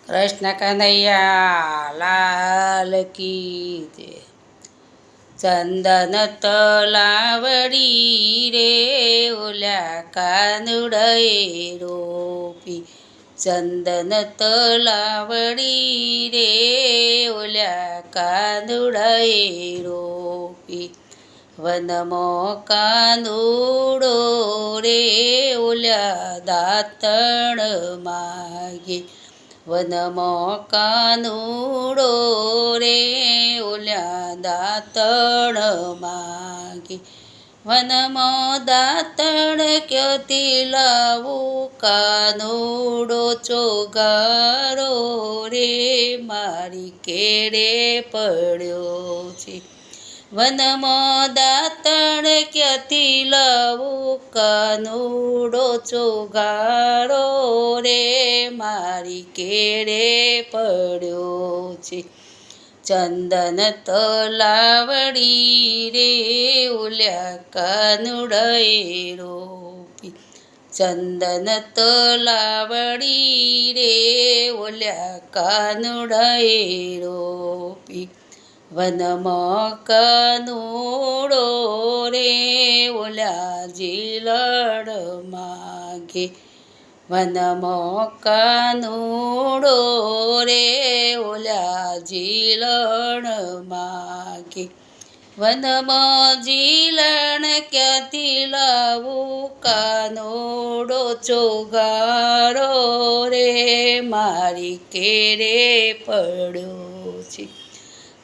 કૃષ્ણ કનૈયા લાલ કી જય. ચંદન તલાવડી રે ઓલ્યા કાનુડે રોપી. ચંદન તલાવડી રે ઓલ્યા કાનુડે રોપી. વનમાં કાનુડો રે ઓલ્યા દાંતણ માગે. વનમાં કાનુડો રે ઓલ્યા દાંતણ માગે. વનમાં દાંતણ ક્યાંથી લાવું કાનુડો ચોગારો રે મારી કેડે પડ્યો છે. વનમાં દાંતણ ક્યાંથી લાવું કાનુડો ચોગારો રે મારી કેડે પડ્યો છે. ચંદન તલાવડી રે ઓલ્યા કાનુડે રોપી. ચંદન તલાવડી રે ઓલ્યા કાનુડે રોપી. વનમાં કાનુડો રે ઓલ્યા જીલડ માગે. વનમાં કાનુડો રે ઓલ્યા જીલણ માગે. વનમાં જીલણ ક્યાંથી લાવું કાનુડો ચોગારો રે મારી કેડે પડ્યો છે.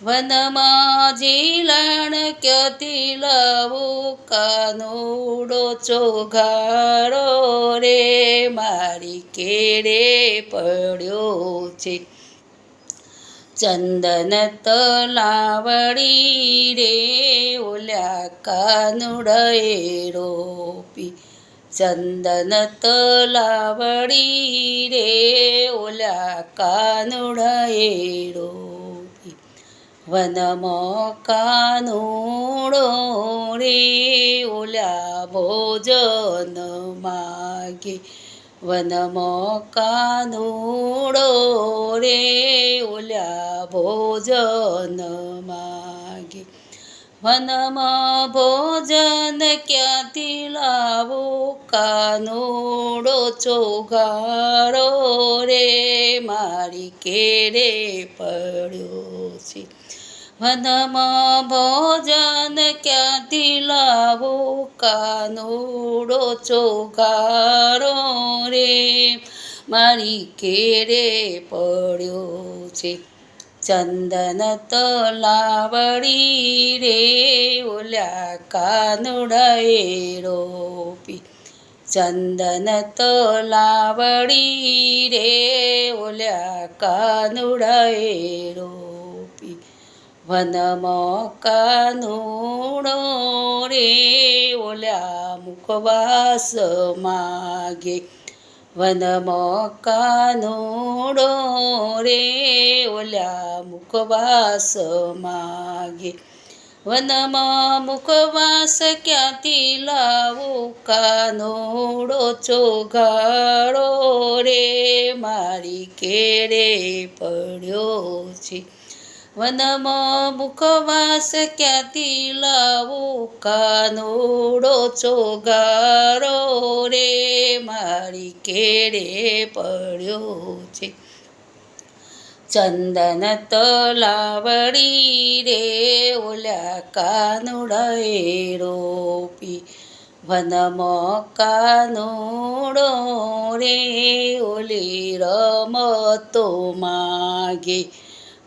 વનમાં જીલણ ક્યાંથી લાવું કાનુડો ચોગારો રે મારી કેડે પડ્યો છે. ચંદન તલાવડી રે ઓલ્યા કાનુડે રોપી. ચંદન તલાવડી રે ઓલ્યા કાનુડે રોપી. વનમાં કાનુડો રે ઓલ્યા ભોજન માગે. વનમાં કાનુડો રે ઓલ્યા ભોજન માગે. વનમાં ભોજન ક્યાંથી લાવું કાનુડો ચોગારો રે મારી કેડે પડ્યો છે. વનમાં ભોજન ક્યાંથી લાવું કાનુડો ચોગારો રે મારી કેડે પડ્યો છે. ચંદન તલાવડી રે ઓલ્યા કાનુડે રોપી. ચંદન તલાવડી રે ઓલ્યા કાનુડે રોપી. વનમાં કાનુડો રે ઓલ્યા મુખવાસ માગે. વનમાં કાનુડો રે ઓલ્યા મુખવાસ માગે. વનમાં મુખવાસ ક્યાંથી લાવું કાનુડો ચોગારો રે મારી કેડે પડ્યો છે. વનમાં મુખવાસ ક્યાંથી લાવું કાનુડો ચોગારો રે મારી કેડે પડ્યો છે. ચંદન તલાવડી રે ઓલ્યા કાનુડે રોપી. વનમાં કાનુડો રે ઓલી રમતો માગે.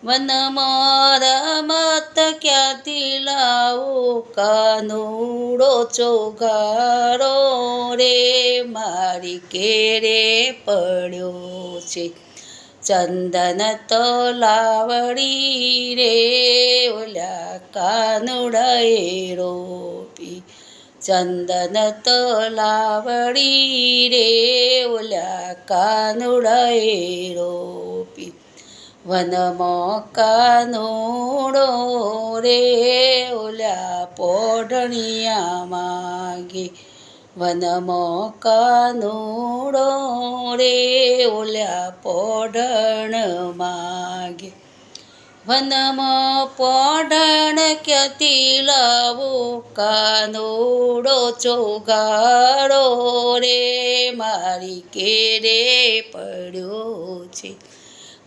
વનમાં રમત ક્યાંથી લાવું કાનુડો ચોગારો રે મારી કેડે પડ્યો છે. ચંદન તલાવડી રે ઓલ્યા કાનુડે રોપી. ચંદન તલાવડી રે ઓલ્યા કાનુડે રોપી. વનમાં કાનુડો રે ઓલ્યા પોઢણિયા માગે. વનમાં કાનુડો રે ઓલ્યા પોઢણ માગે. વનમાં પોઢણ ક્યાંથી લાવું, કાનુડો ચોગાડો રે મારી કેરે પડ્યો છે.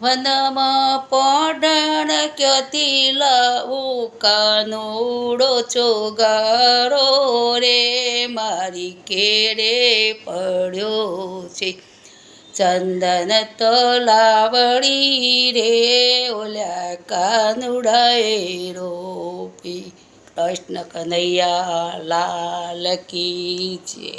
વનમાં પોઢણ ક્યાંથી લાવું, કાનુડો ચોગાડો રે મારી કેરે પડ્યો છે. ચંદન તલાવડી રે ઓલ્યા કાનુડાએ રોપી. કૃષ્ણ કનૈયા લાલ કી જય.